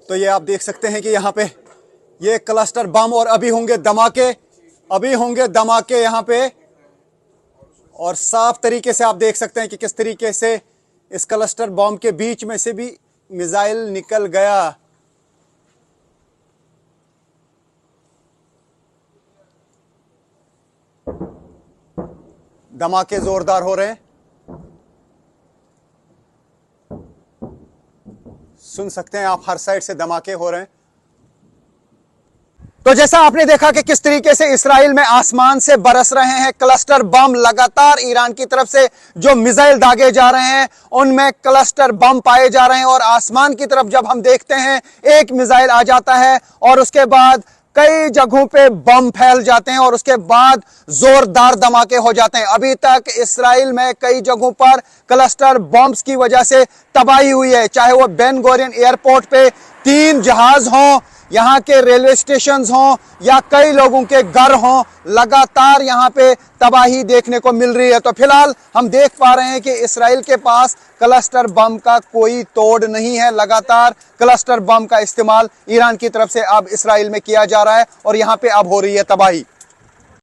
तो ये आप देख सकते हैं कि यहाँ पे ये क्लस्टर बम और अभी होंगे धमाके यहाँ पे। और साफ तरीके से आप देख सकते हैं कि किस तरीके से इस क्लस्टर बम के बीच में से भी मिसाइल निकल गया। धमाके जोरदार हो रहे हैं, सुन सकते हैं आप, हर साइड से धमाके हो रहे हैं। तो जैसा आपने देखा कि किस तरीके से इस्राइल में आसमान से बरस रहे हैं क्लस्टर बम, लगातार ईरान की तरफ से जो मिसाइल दागे जा रहे हैं उनमें क्लस्टर बम पाए जा रहे हैं। और आसमान की तरफ जब हम देखते हैं एक मिसाइल आ जाता है और उसके बाद कई जगहों पे बम फैल जाते हैं और उसके बाद जोरदार धमाके हो जाते हैं। अभी तक इस्राइल में कई जगहों पर क्लस्टर बम्स की वजह से तबाही हुई है, चाहे वो बेन गोरियन एयरपोर्ट पे 3 जहाज हों, यहाँ के रेलवे स्टेशन हों या कई लोगों के घर हों, लगातार यहाँ पे तबाही देखने को मिल रही है। तो फिलहाल हम देख पा रहे हैं कि इस्राइल के पास क्लस्टर बम का कोई तोड़ नहीं है। लगातार क्लस्टर बम का इस्तेमाल ईरान की तरफ से अब इस्राइल में किया जा रहा है और यहाँ पे अब हो रही है तबाही।